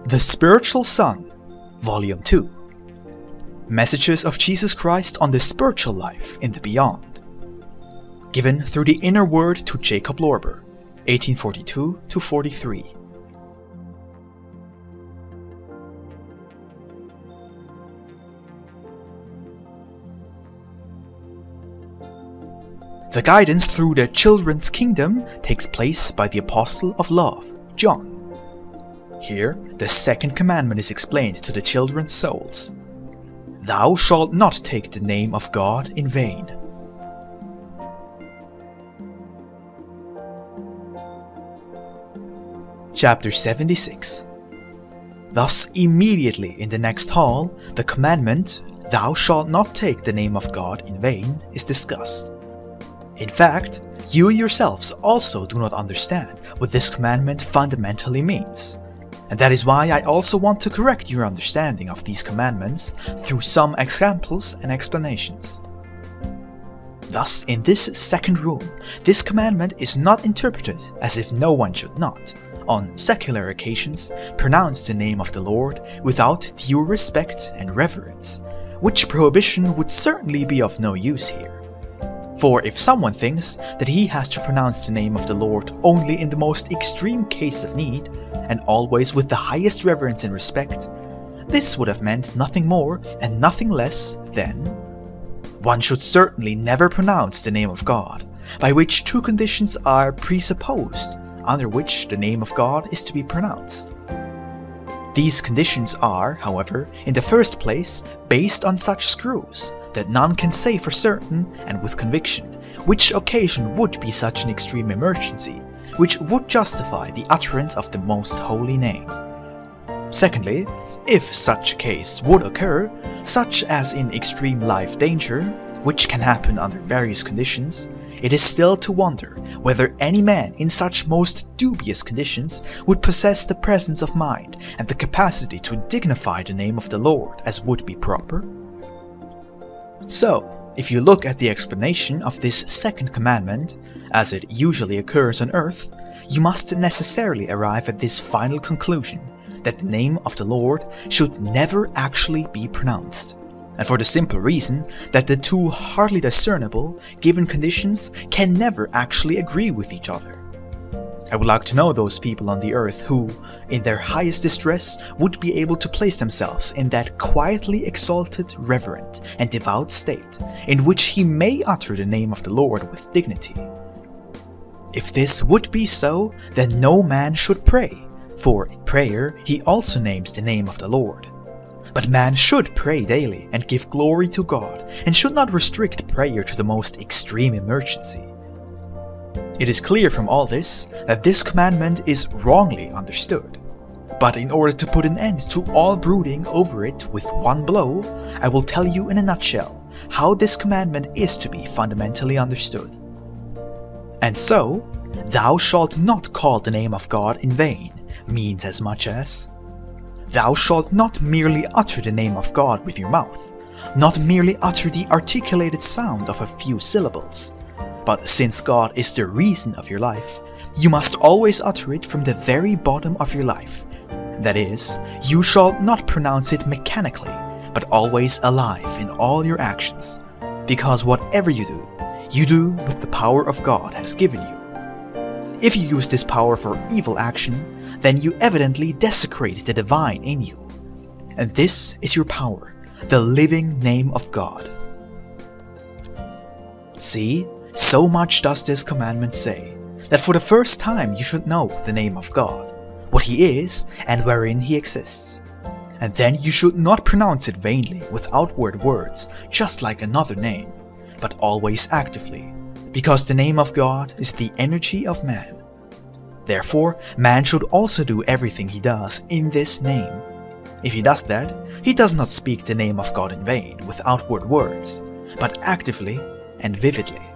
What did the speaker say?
The Spiritual Son, Volume 2. Messages of Jesus Christ on the spiritual life in the beyond. Given through the inner word to Jakob Lorber, 1842-43. The guidance through the children's kingdom takes place by the Apostle of Love, John. Here, the second commandment is explained to the children's souls. Thou shalt not take the name of God in vain. Chapter 76. Thus immediately in the next hall, the commandment, Thou shalt not take the name of God in vain, is discussed. In fact, you yourselves also do not understand what this commandment fundamentally means. And that is why I also want to correct your understanding of these commandments through some examples and explanations. Thus, in this second room, this commandment is not interpreted as if no one should not, on secular occasions, pronounce the name of the Lord without due respect and reverence, which prohibition would certainly be of no use here. For if someone thinks that he has to pronounce the name of the Lord only in the most extreme case of need, and always with the highest reverence and respect, this would have meant nothing more and nothing less than one should certainly never pronounce the name of God, by which two conditions are presupposed, under which the name of God is to be pronounced. These conditions are, however, in the first place, based on such screws that none can say for certain and with conviction which occasion would be such an extreme emergency, which would justify the utterance of the most holy name. Secondly, if such a case would occur, such as in extreme life danger, which can happen under various conditions, it is still to wonder whether any man in such most dubious conditions would possess the presence of mind and the capacity to dignify the name of the Lord as would be proper. So, if you look at the explanation of this second commandment, as it usually occurs on earth, you must necessarily arrive at this final conclusion, that the name of the Lord should never actually be pronounced, and for the simple reason that the two hardly discernible, given conditions can never actually agree with each other. I would like to know those people on the earth who, in their highest distress, would be able to place themselves in that quietly exalted, reverent, and devout state, in which he may utter the name of the Lord with dignity. If this would be so, then no man should pray, for in prayer he also names the name of the Lord. But man should pray daily and give glory to God, and should not restrict prayer to the most extreme emergency. It is clear from all this that this commandment is wrongly understood. But in order to put an end to all brooding over it with one blow, I will tell you in a nutshell how this commandment is to be fundamentally understood. And so, thou shalt not call the name of God in vain means as much as thou shalt not merely utter the name of God with your mouth, not merely utter the articulated sound of a few syllables, but since God is the reason of your life, you must always utter it from the very bottom of your life. That is, you shall not pronounce it mechanically, but always alive in all your actions, because whatever you do with the power of God has given you. If you use this power for evil action, then you evidently desecrate the divine in you. And this is your power, the living name of God. See, so much does this commandment say, that for the first time you should know the name of God, what he is and wherein he exists. And then you should not pronounce it vainly with outward words, just like another name, but always actively, because the name of God is the energy of man. Therefore, man should also do everything he does in this name. If he does that, he does not speak the name of God in vain with outward words, but actively and vividly.